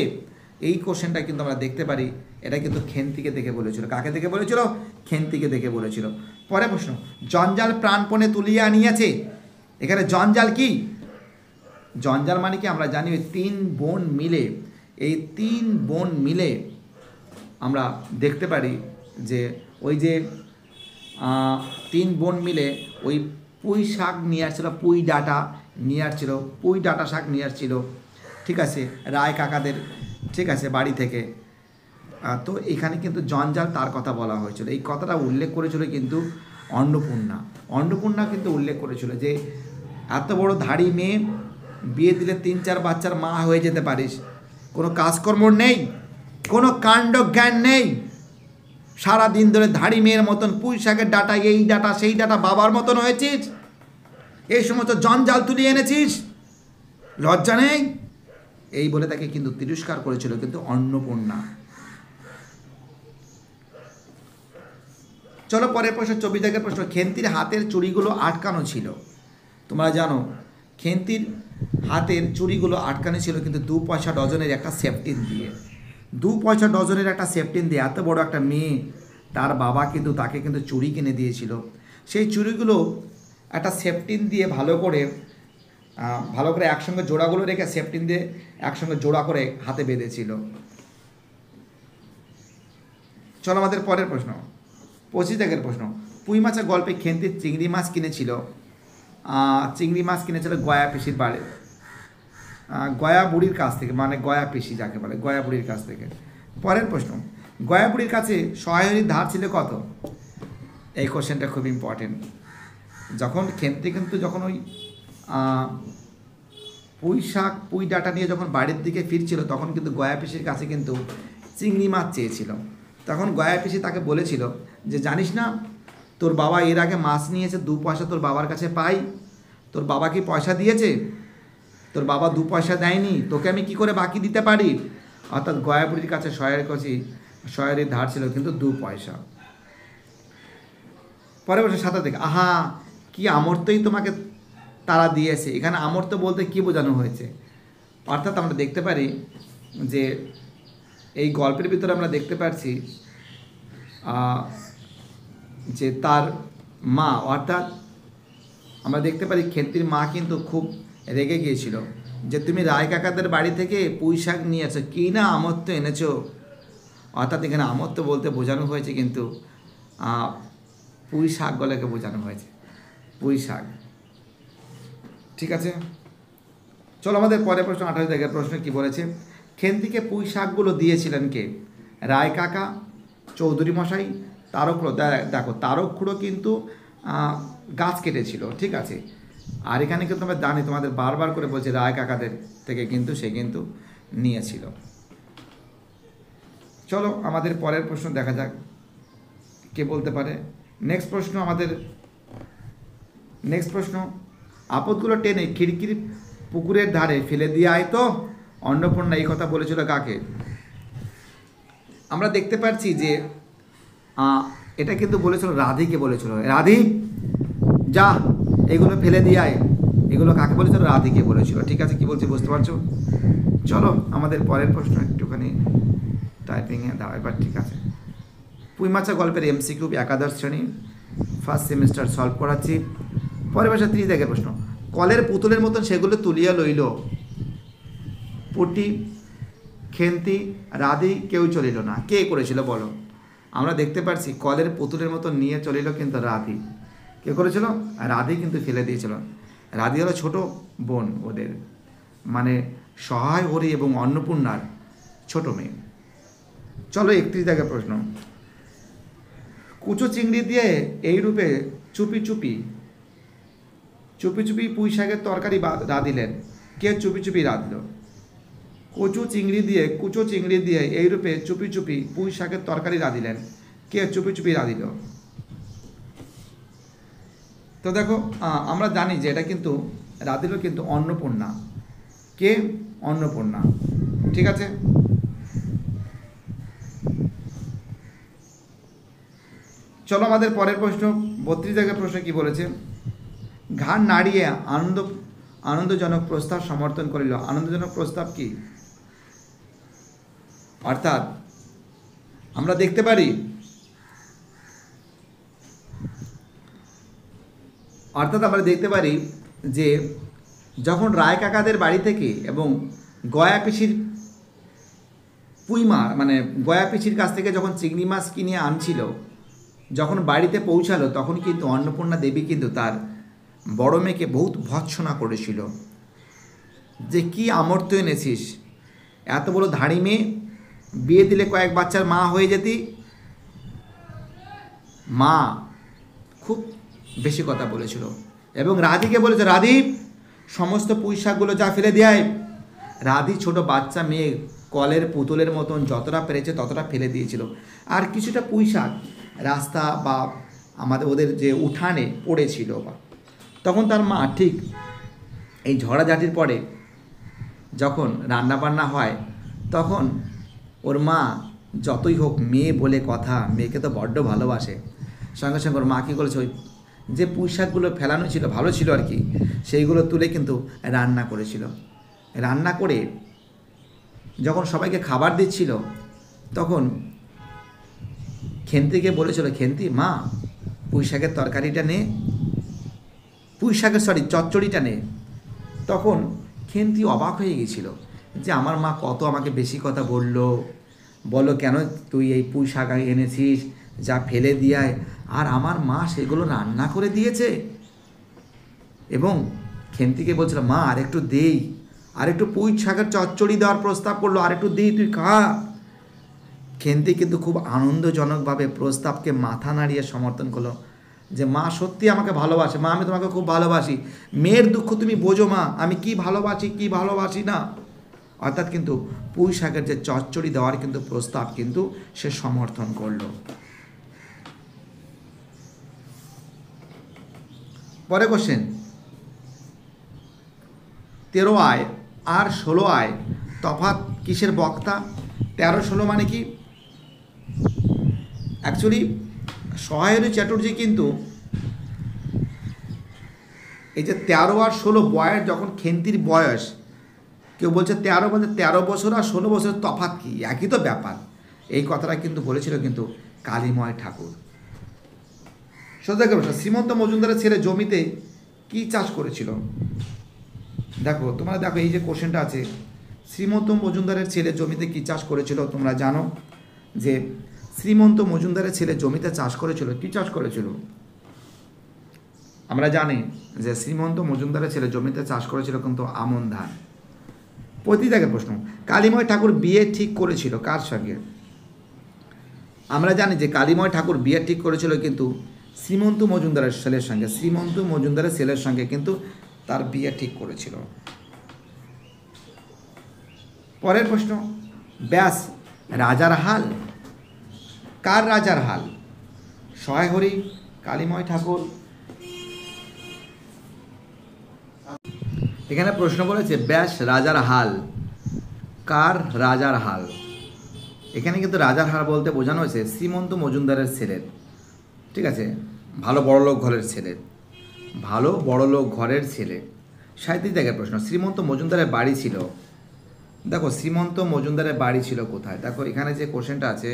এই কোশ্চেনটা কিন্তু আমরা দেখতে পারি এটা কিন্তু খেন্তিকে দেখে বলেছিল। কাকে দেখে বলেছিল? খেন্তিকে দেখে বলেছিল। পরে প্রশ্ন, জঞ্জাল প্রাণপণে তুলিয়া আনিয়াছে। এখানে জঞ্জাল কি? জঞ্জাল মানে কি আমরা জানি, ওই তিন বোন মিলে, এই তিন বোন মিলে আমরা দেখতে পারি যে ওই যে তিন বোন মিলে ওই পুঁই শাক নিয়ে আসছিল, পুঁই ডাঁটা নিয়ে আসছিল, পুঁই ডাঁটা শাক নিয়ে আসছিল, ঠিক আছে, রায় কাকাদের, ঠিক আছে, বাড়ি থেকে। তো এখানে কিন্তু জঞ্জাল তার কথা বলা হয়েছিল। এই কথাটা উল্লেখ করেছিল কিন্তু অন্নপূর্ণা। অন্নপূর্ণা কিন্তু উল্লেখ করেছিল যে এত বড় ধাড়ি মেয়ে, বিয়ে দিলে 3-4 বাচ্চার মা হয়ে যেতে পারিস, কোনো কাজকর্ম নেই, কোনো কাণ্ড জ্ঞান নেই, সারাদিন ধরে ধাড়ি মেয়ের মতন পুঁই শাকের ডাটা, এই ডাটা সেই ডাটা বাবার মতন হয়েছিস, এই সমস্ত জঞ্জাল তুলিয়ে এনেছিস, লজ্জা নেই, এই বলে তাকে কিন্তু তিরস্কার করেছিল কিন্তু অন্নপূর্ণা। চলো পরের প্রশ্ন, 24 প্রশ্ন, খেন্তির হাতের চুড়িগুলো আটকানো ছিল। তোমরা জানো খেন্তির হাতের চুড়িগুলো আটকানো ছিল কিন্তু 2 পয়সা ডজনের একটা সেফটিন দিয়ে। 2 পয়সা ডজনের একটা সেফটিন দিয়ে এত বড় একটা মেয়ে, তার বাবা কিন্তু তাকে কিন্তু চুড়ি কিনে দিয়েছিল। সেই চুড়িগুলো একটা সেফটিন দিয়ে ভালো করে একসঙ্গে জোড়াগুলো রেখে সেফটিন দিয়ে একসঙ্গে জোড়া করে হাতে বেঁধেছিল। চলো আমাদের পরের প্রশ্ন, 25 প্রশ্ন, পুঁই মাছের গল্পে খেন্তির চিংড়ি মাছ কিনেছিল। চিংড়ি মাছ কিনেছিল গয়া পিসির বাড়ি, গয়া বুড়ির কাছ থেকে, মানে গয়া পিসি যাকে বলে, গয়া বুড়ির কাছ থেকে। পরের প্রশ্ন, গয়া বুড়ির কাছে সহায়রীর ধার ছিল কত? এই কোশ্চেনটা খুব ইম্পর্টেন্ট। যখন খেন্তি কিন্তু যখন ওই পুঁই শাক পুঁই ডাঁটা নিয়ে যখন বাড়ির দিকে ফিরছিল, তখন কিন্তু গয়া পিসির কাছে কিন্তু চিংড়ি মাছ চেয়েছিল। তখন গয়া পিসি তাকে বলেছিল যে জানিস না, তোর বাবা এর আগে মাছ নিয়েছে, 2 পয়সা তোর বাবার কাছে পাই, তোর বাবা কি পয়সা দিয়েছে? তোর বাবা 2 পয়সা দেয়নি, তোকে আমি কি করে বাকি দিতে পারি? অর্থাৎ গয়াপুরীর কাছে সহায়ের ধার ছিল কিন্তু 2 পয়সা। পরে বসে 27, আহা কি আমর্তই তোমাকে তারা দিয়েছে। এখানে আমর্ত বলতে কি বোঝানো হয়েছে? অর্থাৎ আমরা দেখতে পারি যে এই গল্পের ভিতরে আমরা দেখতে পাচ্ছি যে তার মা, অর্থাৎ আমরা দেখতে পারি খেন্তির মা কিন্তু খুব রেগে গিয়েছিল যে তুমি রায় কাকাদের বাড়ি থেকে পুঁই শাক নিয়েছো, কি না আমত্ত এনেছো। অর্থাৎ এখানে আমত্ত বলতে বোঝানো হয়েছে কিন্তু পুঁই শাকগুলোকে বোঝানো হয়েছে, পুঁই শাক, ঠিক আছে। চলো আমাদের পরের প্রশ্ন, 28 প্রশ্ন কি বলেছে, খেন্তিকে পুঁই শাকগুলো দিয়েছিলেন কে? রায় কাকা, চৌধুরী মশাই, তারক খুড়ো। দেখো তারক খুড়ো কিন্তু গাছ কেটেছিল, ঠিক আছে। আর এখানে কিন্তু আমরা জানি, তোমাদের বারবার করে বলছে রায় কাকাদের থেকে কিন্তু সে কিন্তু নিয়েছিল। চলো আমাদের পরের প্রশ্ন দেখা যাক কে বলতে পারে। নেক্সট প্রশ্ন, আপদগুলো টেনে খিড়কির পুকুরের ধারে ফেলে দিয়ে আয় তো। অন্নপূর্ণা এই কথা বলেছিল কাকে? আমরা দেখতে পাচ্ছি যে এটা কিন্তু বলেছিল রাধিকে বলেছিল, রাধি যা এগুলো ফেলে দিয়ে আয়। এগুলো কাকে বলেছিল? রাধিকে বলেছিল, ঠিক আছে। কি বলছি বুঝতে পারছো? চলো আমাদের পরের প্রশ্ন একটুখানি টাইপিংয়ে দাও এবার, ঠিক আছে। পুঁই মাছের গল্পের MCQ একাদশ শ্রেণী ফার্স্ট সেমিস্টার সলভ করাচ্ছি। পরের ভাষা 30 প্রশ্ন, কলের পুতুলের মতন সেগুলো তুলিয়া লইল। পুটি, খেন্তি, রাধি কেউ চলিল না। কে করেছিল বলো? আমরা দেখতে পাচ্ছি কলের পুতুলের মতো নিয়ে চলিল কিন্তু রাধি। কে করেছিল? রাধি কিন্তু ফেলে দিয়েছিল। রাধি হলো ছোট বোন ওদের, মানে সহায় হরি এবং অন্নপূর্ণার ছোট মেয়ে। চলো 31 প্রশ্ন, কুচো চিংড়ি দিয়ে এই রূপে চুপি চুপি পুঁই শাকের তরকারি রাঁধিলেন। কে চুপি চুপি রাঁধল? কুচো চিংড়ি দিয়ে এই রূপে চুপি পুঁই শাকের তরকারি রাঁধিলেন। কে চুপি চুপি রাঁধিল? তো দেখো আমরা জানি যে এটা কিন্তু রাঁধিল কিন্তু অন্নপূর্ণা। কে? অন্নপূর্ণা, ঠিক আছে। চলো আমাদের পরের প্রশ্ন, 32 প্রশ্ন কি বলেছে, ঘাড় নাড়িয়ে আনন্দজনক প্রস্তাব সমর্থন করিল। আনন্দজনক প্রস্তাব কি? অর্থাৎ আমরা দেখতে পারি, অর্থাৎ আমরা দেখতে পারি যে যখন রায় কাকাদের বাড়ি থেকে এবং গয়া পিসির গয়া পিসির কাছ থেকে যখন চিংড়ি মাছ কিনে আনছিল, যখন বাড়িতে পৌঁছালো তখন কিন্তু অন্নপূর্ণা দেবী কিন্তু তার বড় মেয়েকে বহুত ভৎসনা করেছিল যে কি আমর্ত্য এনেছিস, এত বড় ধাড়ি মেয়ে, বিয়ে দিলে কয়েক বাচ্চার মা হয়ে যেতি। মা খুব বেশি কথা বলেছিল এবং রাধিকে বলেছে, রাধি সমস্ত পুঁইশাকগুলো যা ফেলে দেয়। রাধি ছোট বাচ্চা মেয়ে, কলের পুতুলের মতন যতটা পেরেছে ততটা ফেলে দিয়েছিল, আর কিছুটা পুঁইশাক রাস্তা বা আমাদের ওদের যে উঠানে পড়েছিল। তখন তার মা ঠিক এই ঝড়াঝাটির পরে যখন রান্নাবান্না হয় তখন ওর মা যতই হোক মেয়ে বলে কথা, মেয়েকে তো বড্ড ভালোবাসে, সঙ্গে সঙ্গে ওর মা কী করেছে, ওই যে পুঁইশাকগুলো ফেলানো ছিল ভালো ছিল আর কি, সেইগুলো তুলে কিন্তু রান্না করেছিল। রান্না করে যখন সবাইকে খাবার দিচ্ছিল তখন খেন্তিকে বলেছিল, খেন্তি মা পুঁইশাকের তরকারিটা নে, চচ্চড়িটা নে। তখন খেন্তি অবাক হয়ে গেছিল যে আমার মা কত আমাকে বেশি কথা বললো কেন তুই এই পুঁইশাক এনেছিস যা ফেলে দিয়ায়, আর আমার মা সেগুলো রান্না করে দিয়েছে। এবং খেন্তিকে বলছিল, মা আর একটু দেই, আর একটু পুঁইশাকের চচ্চড়ি দেওয়ার প্রস্তাব করলো, আর একটু দেই, তুই খা। খেন্তি কিন্তু খুব আনন্দজনকভাবে প্রস্তাবকে মাথা নাড়িয়ে সমর্থন করলো যে মা সত্যি আমাকে ভালোবাসে, মা আমি তোমাকে খুব ভালোবাসি, মেয়ের দুঃখ তুমি বোঝো মা, আমি কি ভালোবাসি না। অর্থাৎ কিন্তু পুঁইশাকের যে চচ্চড়ি দেওয়ার কিন্তু প্রস্তাব কিন্তু সে সমর্থন করলো। পরে কোশ্চেন, 13 আয় আর 16 আয় তফাৎ কিসের বক্তা? 13-16 মানে কি? অ্যাকচুয়ালি সহায়রী চ্যাটার্জি কিন্তু এই যে 13 আর 16 বয়স, যখন খেন্তির বয়স, কেউ বলছে 13 বলছে 13 বছর আর 16 বছরের তফাৎ কি, একই তো ব্যাপার, এই কথাটা কিন্তু বলেছিল কিন্তু কালীময় ঠাকুর। দেখো শ্রীমন্ত মজুমদারের ছেলে জমিতে কি চাষ করেছিল? দেখো তোমরা দেখো এই যে কোশ্চেনটা আছে, শ্রীমন্ত মজুমদারের ছেলে জমিতে কি চাষ করেছিল? তোমরা জানো যে শ্রীমন্ত মজুমদারের ছেলে জমিতে চাষ করেছিল, কি চাষ করেছিল? আমরা জানি যে শ্রীমন্ত মজুমদারের ছেলে জমিতে চাষ করেছিল কিন্তু আমন ধান। প্রতিটাকে প্রশ্ন, কালীময় ঠাকুর বিয়ে ঠিক করেছিল কার সঙ্গে? আমরা জানি যে কালীময় ঠাকুর বিয়ে ঠিক করেছিল কিন্তু শ্রীমন্ত মজুমদারের ছেলের সঙ্গে, শ্রীমন্ত মজুমদারের ছেলের সঙ্গে কিন্তু তার বিয়ে ঠিক করেছিল। পরের প্রশ্ন, ব্যাস রাজার হাল, কার রাজার হাল? সহায়হরি, কালীময় ঠাকুর? এখানে প্রশ্ন বলেছে ব্যাস রাজার হাল, কার রাজার হাল? এখানে কিন্তু রাজার হাল বলতে বোঝানো হয়েছে শ্রীমন্ত মজুমদারের ছেলের, ঠিক আছে, ভালো বড়লোক ঘরের ছেলে। 37 জায়গার প্রশ্ন, শ্রীমন্ত মজুমদারের বাড়ি ছিল, দেখো শ্রীমন্ত মজুমদারের বাড়ি ছিল কোথায়? দেখো এখানে যে কোশ্চেনটা আছে,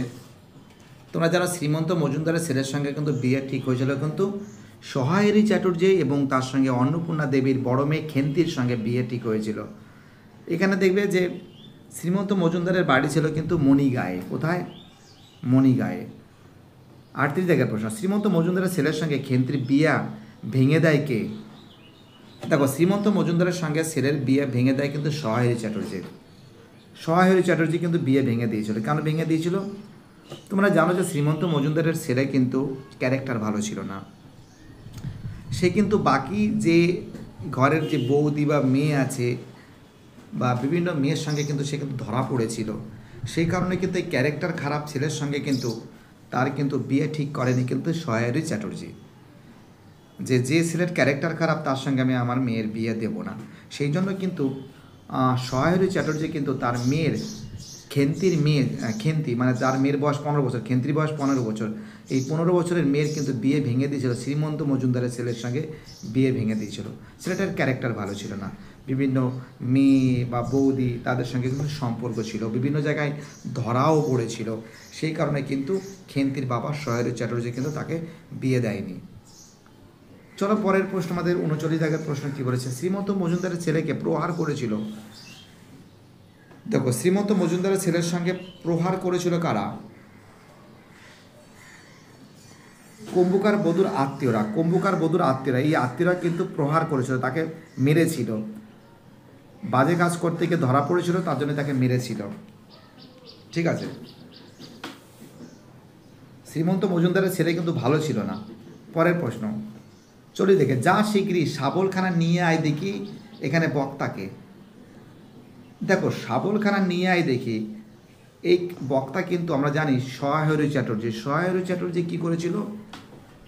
তোমরা জানো শ্রীমন্ত মজুমদারের ছেলের সঙ্গে কিন্তু বিয়ে ঠিক হয়েছিল কিন্তু সহায়রী চ্যাটার্জি এবং তার সঙ্গে অন্নপূর্ণা দেবীর বড় মেয়ে খেন্তির সঙ্গে বিয়ে ঠিক হয়েছিল। এখানে দেখবে যে শ্রীমন্ত মজুমদারের বাড়ি ছিল কিন্তু মণিগাঁয়ে। কোথায়? মণিগাঁয়ে। 38 জায়গার প্রশ্ন, শ্রীমন্ত মজুমদারের ছেলের সঙ্গে খেন্তির বিয়ে ভেঙে দেয় কে? দেখো শ্রীমন্ত মজুমদারের সঙ্গে ছেলের বিয়ে ভেঙে দেয় কিন্তু সহায়রী চ্যাটার্জি কিন্তু বিয়ে ভেঙে দিয়েছিল। কেন ভেঙে দিয়েছিল? তোমরা জানো যে শ্রীমন্ত মজুমদারের ছেলে কিন্তু ক্যারেক্টার ভালো ছিল না, সে কিন্তু বাকি যে ঘরের যে বৌদি বা মেয়ে আছে বা বিভিন্ন মেয়ের সঙ্গে কিন্তু সে কিন্তু ধরা পড়েছিল, সেই কারণে কিন্তু এই ক্যারেক্টার খারাপ ছেলের সঙ্গে কিন্তু তার কিন্তু বিয়ে ঠিক করেনি কিন্তু সহায়রী চ্যাটার্জি, যে ছেলের ক্যারেক্টার খারাপ তার সঙ্গে আমি আমার মেয়ের বিয়ে দেব না। সেই জন্য কিন্তু সহায়রী চ্যাটার্জি কিন্তু তার মেয়ের খেন্তি মানে তার মেয়ের বয়স 15 বছর, খেন্তির বয়স 15 বছর, এই 15 বছরের মেয়ের কিন্তু বিয়ে ভেঙে দিয়েছিল, শ্রীমন্ত মজুমদারের ছেলের সঙ্গে বিয়ে ভেঙে দিয়েছিল। ছেলেটার ক্যারেক্টার ভালো ছিল না, বিভিন্ন মেয়ে বা বৌদি তাদের সঙ্গে কিন্তু সম্পর্ক ছিল, বিভিন্ন জায়গায় ধরাও পড়েছিল। সেই কারণে কিন্তু খেন্তির বাবা সহেরু চ্যাটার্জি কিন্তু তাকে বিয়ে দেয়নি। চলো পরের প্রশ্ন, আমাদের 39 জায়গার প্রশ্ন কী বলেছে, শ্রীমন্ত মজুমদারের ছেলেকে প্রহার করেছিল। দেখো, শ্রীমন্ত মজুমদারের ছেলের সঙ্গে প্রহার করেছিল কারা? কুম্ভকার বধূর আত্মীয়রা, কুম্ভকার বধূর আত্মীয়রা, এই আত্মীয়রা কিন্তু প্রহার করেছিল, তাকে মেরেছিল। বাজে কাজ করতে গিয়ে ধরা পড়েছিল, তার জন্য তাকে মেরেছিল। ঠিক আছে, শ্রীমন্ত মজুমদারের ছেলে কিন্তু ভালো ছিল না। পরের প্রশ্ন চলি দেখে, যা শিগগিরই শাবলখানা নিয়ে আয় দেখি, এখানে বক্তাকে। দেখো, শাবলখানা নিয়ে আয় দেখি, এই বক্তা কিন্তু আমরা জানি সহেরু চ্যাটার্জি। সহেরু চ্যাটার্জি কী করেছিল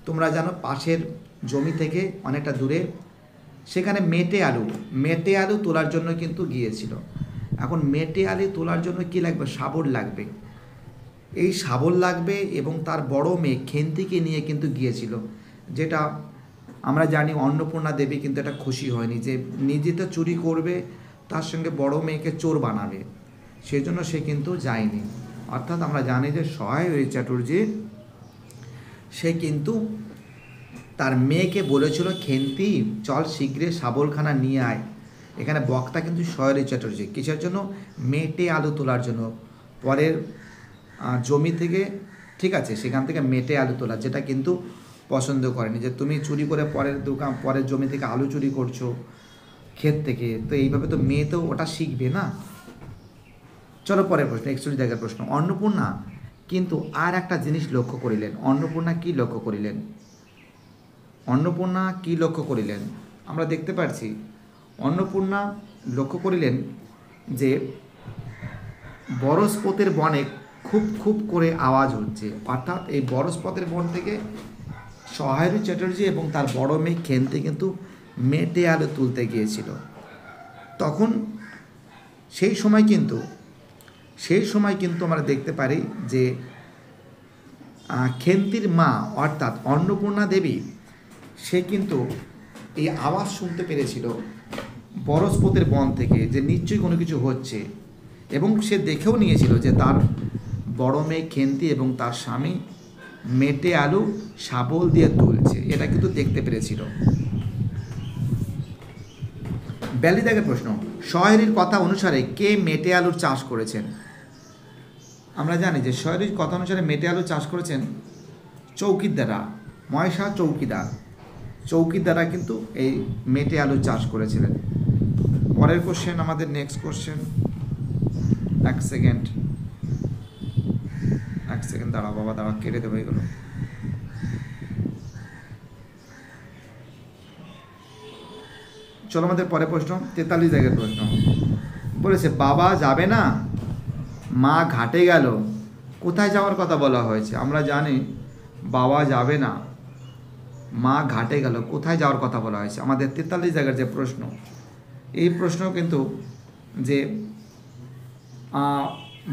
তোমরা জানো, পাশের জমি থেকে অনেকটা দূরে সেখানে মেটে আলু তোলার জন্য কিন্তু গিয়েছিল। এখন মেটে আলু তোলার জন্য কি লাগবে? শাবল লাগবে। এই শাবল লাগবে এবং তার বড় মেয়ে খেন্তিকে নিয়ে কিন্তু গিয়েছিল, যেটা আমরা জানি অন্নপূর্ণা দেবী কিন্তু এটা খুশি হয়নি যে নিজে তো চুরি করবে, তার সঙ্গে বড় মেয়েকে চোর বানাবে, সেজন্য সে কিন্তু যায়নি। অর্থাৎ আমরা জানি যে সহেরু চ্যাটার্জি সে কিন্তু তার মেয়েকে বলেছিল, খেন্তি চল শীঘ্রে শাবলখানা নিয়ে আয়। এখানে বক্তা কিন্তু সহেরু চ্যাটার্জি, কিসের জন্য? মেটে আলু তোলার জন্য। পরের জমি থেকে, ঠিক আছে, সেখান থেকে মেটে আলু তোলা, যেটা কিন্তু পছন্দ করেনি, যে তুমি চুরি করে পরের জমি থেকে আলু চুরি করছো ক্ষেত থেকে, তো এইভাবে তো মেয়ে তো ওটা শিখবে না। চলো পরের প্রশ্ন, 41 জায়গার প্রশ্ন। অন্নপূর্ণা কিন্তু আর একটা জিনিস লক্ষ্য করিলেন। অন্নপূর্ণা কি লক্ষ্য করিলেন? অন্নপূর্ণা কি লক্ষ্য করিলেন? আমরা দেখতে পাচ্ছি অন্নপূর্ণা লক্ষ্য করিলেন যে বরস্পতের বনে খুব খুব করে আওয়াজ হচ্ছে। অর্থাৎ এই বরস্পতের বন থেকে সহেরু চ্যাটার্জি এবং তার বড় মেয়ে খেন্তি কিন্তু মেটে আলু তুলতে গিয়েছিল। তখন সেই সময় কিন্তু আমরা দেখতে পারি যে খেন্তির মা অর্থাৎ অন্নপূর্ণা দেবী সে কিন্তু এই আওয়াজ শুনতে পেরেছিল বরস্পতের বন থেকে, যে নিশ্চয়ই কোনো কিছু হচ্ছে, এবং সে দেখেও নিয়েছিল যে তার বড় মেয়ে খেন্তি এবং তার স্বামী মেটে আলু শাবল দিয়ে তুলছে, এটা কিন্তু দেখতে পেরেছিল। 42 দাগের প্রশ্ন, সহেরুর কথা অনুসারে কে মেটে আলুর চাষ করেছেন? আমরা জানি যে সহেরুর কথা অনুসারে মেটে আলু চাষ করেছেন চৌকিদাররা, ময়সা চৌকিদাররা কিন্তু এই মেটে আলু চাষ করেছিলেন। পরের কোশ্চেন, আমাদের নেক্সট কোশ্চেন, এক সেকেন্ড দাঁড়াও বাবা, দাঁড়া, কেটে দেবো এগুলো। চলো আমাদের পরের প্রশ্ন, 43 জায়গার প্রশ্ন বলেছে, বাবা যাবে না, মা ঘাটে গেল। কোথায় যাওয়ার কথা বলা হয়েছে? আমরা জানি বাবা যাবে না, মা ঘাটে গেল, কোথায় যাওয়ার কথা বলা হয়েছে? আমাদের 43 জায়গার যে প্রশ্ন, এই প্রশ্ন কিন্তু যে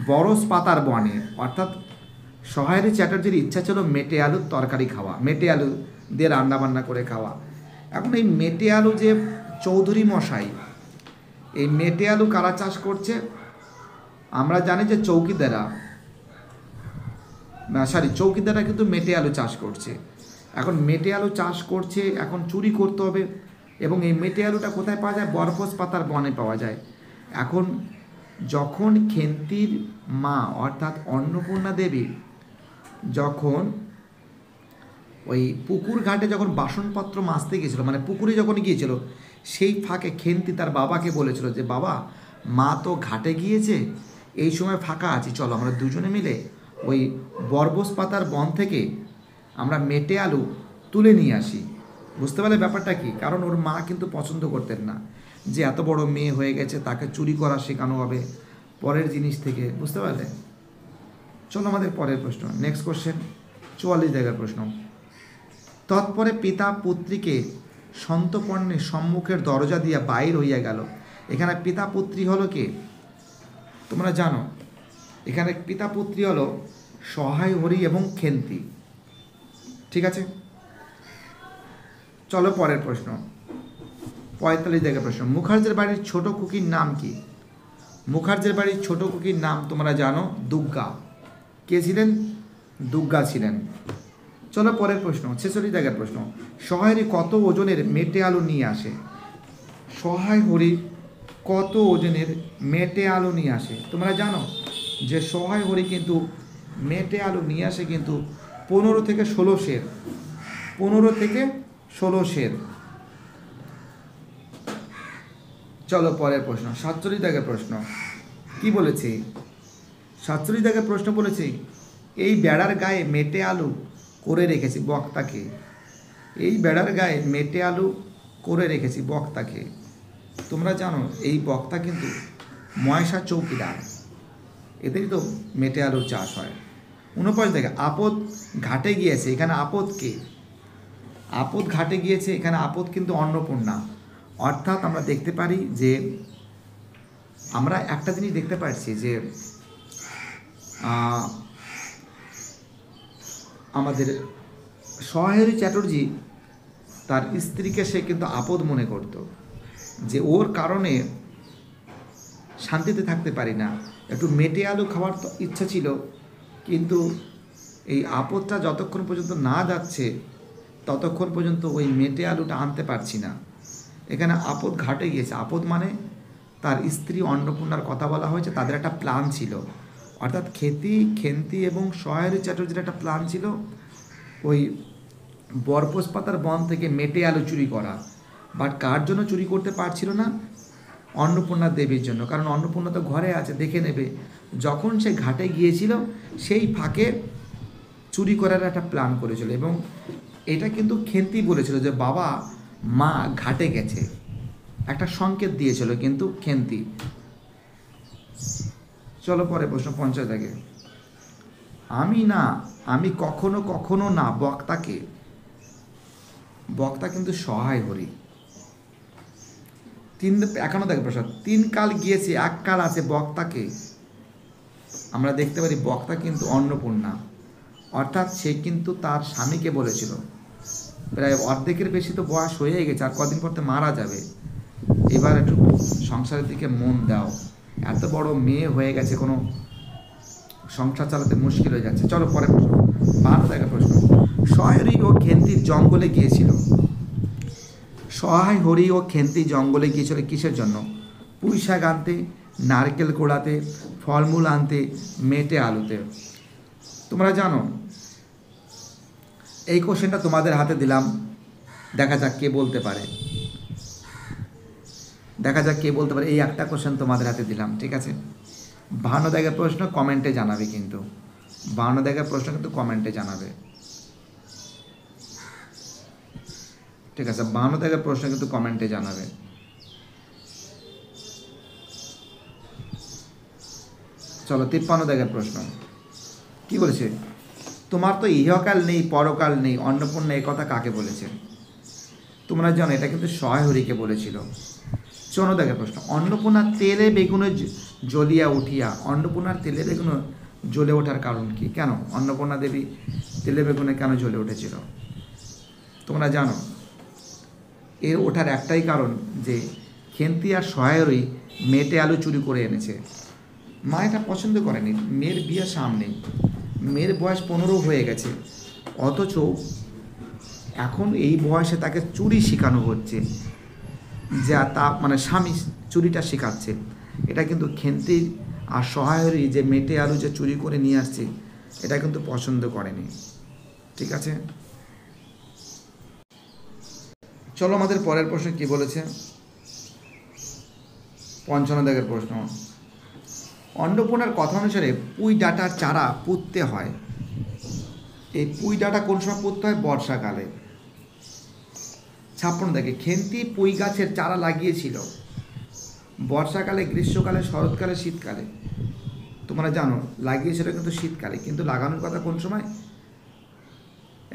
বরস পাতার বনে, অর্থাৎ সহেরু চ্যাটার্জির ইচ্ছা ছিল মেটে আলুর তরকারি খাওয়া, মেটে আলু দিয়ে রান্নাবান্না করে খাওয়া। এখন এই মেটে আলু যে চৌধুরী মশাই, এই মেটে আলু কারা চাষ করছে? আমরা জানি যে চৌকিদাররা কিন্তু মেটে আলু চাষ করছে। এখন মেটে আলু চাষ করছে, এখন চুরি করতে হবে, এবং এই মেটে আলুটা কোথায় পাওয়া যায়? বরফস পাতার বনে পাওয়া যায়। এখন যখন খেন্তির মা অর্থাৎ অন্নপূর্ণা দেবী যখন ওই পুকুর ঘাটে যখন বাসনপত্র মাজতে গিয়েছিল, মানে পুকুরে যখন গিয়েছিল, সেই ফাঁকে খেন্তি তার বাবাকে বলেছিল যে বাবা, মা তো ঘাটে গিয়েছে, এই সময় ফাঁকা আছি, চলো আমরা দুজনে মিলে ওই বরবস পাতার বন থেকে আমরা মেটে আলু তুলে নিয়ে আসি। বুঝতে পারলে ব্যাপারটা কি? কারণ ওর মা কিন্তু পছন্দ করতেন না যে এত বড় মেয়ে হয়ে গেছে, তাকে চুরি করা শেখানো হবে পরের জিনিস থেকে। বুঝতে পারলে? চলো আমাদের পরের প্রশ্ন, নেক্সট কোশ্চেন, 44 জায়গার প্রশ্ন। তৎপরে পিতা পুত্রীকে সন্তপর্ণে সম্মুখের দরজা দিয়া বাইর হইয়া গেল। এখানে পিতা পুত্রী হলো কে? তোমরা জানো এখানে পিতা পুত্রী হলো সহায়হরি এবং খেন্তি। ঠিক আছে, চলো পরের প্রশ্ন, 45 দাগের প্রশ্ন, মুখার্জির বাড়ির ছোট খুকির নাম কি? মুখার্জির বাড়ির ছোট খুকির নাম তোমরা জানো, দুর্গা। কে ছিলেন? দুর্গা ছিলেন। চলো পরের প্রশ্ন, 46 দাগের প্রশ্ন, সহায়রি কত ওজনের মেটে আলু নিয়ে আসে? সহায় হরি কত ওজনের মেটে আলু নিয়ে আসে? তোমরা জানো যে সহায় হরি কিন্তু মেটে আলু নিয়ে আসে কিন্তু 15 থেকে 16 সের। 15 থেকে 16 সের। চলো পরের প্রশ্ন, 47 দাগের প্রশ্ন, কি বলেছি? 47 দাগের প্রশ্ন বলেছি, এই বেড়ার গায়ে মেটে আলু করে রেখেছি বক্তাকে। এই বেড়ার গায়ে মেটে আলু করে রেখেছি বক্তাকে। তোমরা জানো এই বক্তা কিন্তু ময়সা চৌকিদার, এদেরই তো মেটে আলুর চাষ হয়। 49 দাগে, আপদ ঘাটে গিয়েছে, এখানে আপদ কে? আপদ ঘাটে গিয়েছে, এখানে আপদ কিন্তু অন্নপূর্ণা। অর্থাৎ আমরা দেখতে পারি যে আমরা একটা জিনিস দেখতে পাচ্ছি যে আমাদের সহায়রী চ্যাটার্জি তার স্ত্রীকে সে কিন্তু আপদ মনে করত, যে ওর কারণে শান্তিতে থাকতে পারি না, একটু মেটে আলু খাওয়ার তো ইচ্ছা ছিল, কিন্তু এই আপদটা যতক্ষণ পর্যন্ত না যাচ্ছে ততক্ষণ পর্যন্ত ওই মেটে আলুটা আনতে পারছি না। এখানে আপদ ঘাটে গিয়েছে, আপদ মানে তার স্ত্রী অন্নপূর্ণার কথা বলা হয়েছে, তাদের একটা প্ল্যান ছিল। অর্থাৎ খেন্তি এবং সহায়রী চ্যাটার্জির একটা প্ল্যান ছিল ওই বরপোষ পাতার বন থেকে মেটে আলু চুরি করা। বাট কার জন্য চুরি করতে পারছিল না? অন্নপূর্ণা দেবীর জন্য, কারণ অন্নপূর্ণা তো ঘরে আছে, দেখে নেবে। যখন সে ঘাটে গিয়েছিল সেই ফাঁকে চুরি করার একটা প্ল্যান করেছিল, এবং এটা কিন্তু খেন্তি বলেছিল যে বাবা মা ঘাটে গেছে, একটা সংকেত দিয়েছিল কিন্তু খেন্তি। চলো পরে প্রশ্ন 50 দাগে, আমি না, আমি কখনো কখনো না বক্তাকে। বক্তা কিন্তু সহায় হরি। 51 দাগে প্রশ্ন, 3 কাল গিয়েছে 1 কাল আছে বক্তাকে। আমরা দেখতে পারি বক্তা কিন্তু অন্নপূর্ণা, অর্থাৎ সে কিন্তু তার স্বামীকে বলেছিল প্রায় অর্ধেকের বেশি তো বয়স হয়ে গেছে, আর কদিন পর তো মারা যাবে, এবার একটু সংসারের দিকে মন দাও, এত বড় মেয়ে হয়ে গেছে, কোনো সংসার চালাতে মুশকিল হয়ে যাচ্ছে। চলো পরে প্রশ্ন, 52 দাগে প্রশ্ন, সহায়রী ও খেন্তি জঙ্গলে গিয়েছিল। সহায় হরি ও খেন্তি জঙ্গলে গিয়েছিল কিসের জন্য? পুঁই শাক আনতে, নারকেল কোড়াতে, ফলমূল আনতে, মেটে আলুতে। তোমরা জানো এই কোশ্চেনটা তোমাদের হাতে দিলাম, দেখা যাক কে বলতে পারে, দেখা যাক কে বলতে পারে। এই একটা কোশ্চেন তোমাদের হাতে দিলাম, ঠিক আছে? 52 দাগের প্রশ্ন কমেন্টে জানাবে, কিন্তু 52 দাগের প্রশ্ন কিন্তু কমেন্টে জানাবে, ঠিক আছে? 52 দাগের প্রশ্ন কিন্তু কমেন্টে জানাবে। চলো 53 দাগের প্রশ্ন, কি বলেছে? তোমার তো ইহকাল নেই পরকাল নেই, অন্নপূর্ণা এই কথা কাকে বলেছে? তোমরা জানো এটা কিন্তু সহায় হরিকে বলেছিল। 54 দাগের প্রশ্ন, অন্নপূর্ণার তেলে বেগুনে জ্বলিয়া উঠিয়া। অন্নপূর্ণার তেলে বেগুনে জ্বলে ওঠার কারণ কি? কেন অন্নপূর্ণা দেবী তেলে বেগুনে কেন জ্বলে উঠেছিল? তোমরা জানো এর ওঠার একটাই কারণ যে খেন্তি আর সহায়রই মেটে আলু চুরি করে এনেছে। মা এটা পছন্দ করেনি, মেয়ের বিয়ে সামনে, মেয়ের বয়স 15 হয়ে গেছে, অথচ এখন এই বয়সে তাকে চুরি শেখানো হচ্ছে, যা তা মানে স্বামী চুরিটা শেখাচ্ছে। এটা কিন্তু খেন্তির আর সহায়রই যে মেটে আলু যে চুরি করে নিয়ে আসছে, এটা কিন্তু পছন্দ করেনি, ঠিক আছে? চলো আমাদের পরের প্রশ্ন কি বলেছে, 55 দাগের প্রশ্ন, অন্নপূর্ণার কথা অনুসারে পুঁই ডাঁটার চারা পুঁততে হয়। এই পুঁই ডাঁটা কোন সময় পুঁততে হয়? বর্ষাকালে। 56 দাগে, খেন্তি পুঁই গাছের চারা লাগিয়েছিল বর্ষাকালে, গ্রীষ্মকালে, শরৎকালে, শীতকালে। তোমরা জানো লাগিয়েছিল কিন্তু শীতকালে, কিন্তু লাগানোর কথা কোন সময়?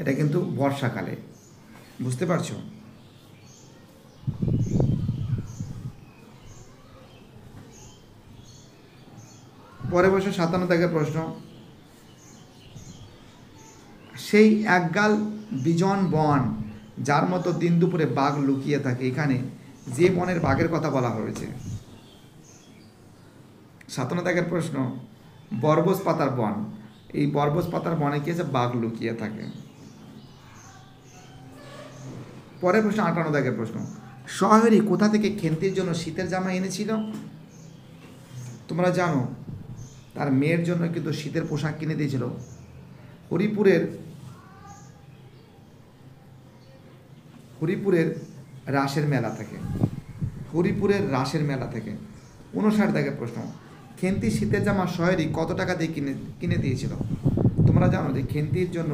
এটা কিন্তু বর্ষাকালে, বুঝতে পারছো? পরে বসে 57 দাগের প্রশ্ন, সেই একগাল বিজন বন যার মতো দিন দুপুরে বাঘ লুকিয়ে থাকে, এখানে যে বনের বাঘের কথা বলা হয়েছে। 57 দাগের প্রশ্ন, বরবস পাতার বন, এই বরবস পাতার বনে কি আছে? বাঘ লুকিয়ে থাকে। পরের প্রশ্ন 58 দাগের প্রশ্ন, শহরি কোথা থেকে খেন্তির জন্য শীতের জামা এনেছিল? তোমরা জানো তার মেয়ের জন্য কিন্তু শীতের পোশাক কিনে দিয়েছিল হরিপুরের রাসের মেলা থেকে। 59 দাগের প্রশ্ন, খেন্তি শীতের জামা শহরি কত টাকা দিয়ে কিনে দিয়েছিল? তোমরা জানো যে খেন্তির জন্য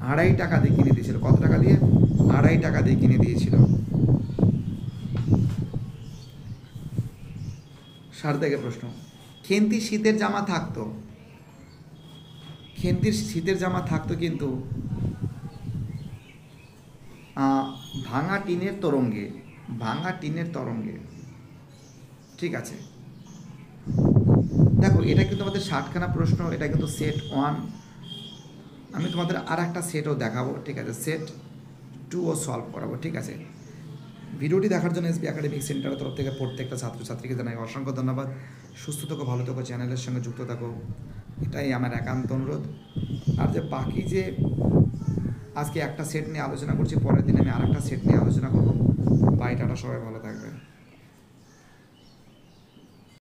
2.5 টাকা দিয়ে কিনে দিয়েছিল। কত টাকা দিয়ে? 2.5 টাকা দিয়ে কিনে দিয়েছিল। 60 দাগের প্রশ্ন, খেন্তির শীতের জামা থাকতো কিন্তু ভাঙা টিনের তরঙ্গে। ঠিক আছে, দেখো এটা কিন্তু আমাদের 60খানা প্রশ্ন, এটা কিন্তু সেট 1। আমি তোমাদের আর একটা সেটও দেখাবো, ঠিক আছে, সেট 2ও সলভ করাবো। ঠিক আছে, ভিডিওটি দেখার জন্য এসবি একাডেমিক সেন্টারের তরফ থেকে প্রত্যেকটা ছাত্রছাত্রীকে জানাই অসংখ্য ধন্যবাদ। সুস্থ থাকো, ভালো থাকো, চ্যানেলের সঙ্গে যুক্ত থাকো, এটাই আমার একান্ত অনুরোধ। আর যে বাকি যে আজকে একটা সেট নিয়ে আলোচনা করছি, পরের দিন আমি আর একটা সেট নিয়ে আলোচনা করবো। বাই, টাটা, সবাই ভালো থাকবে।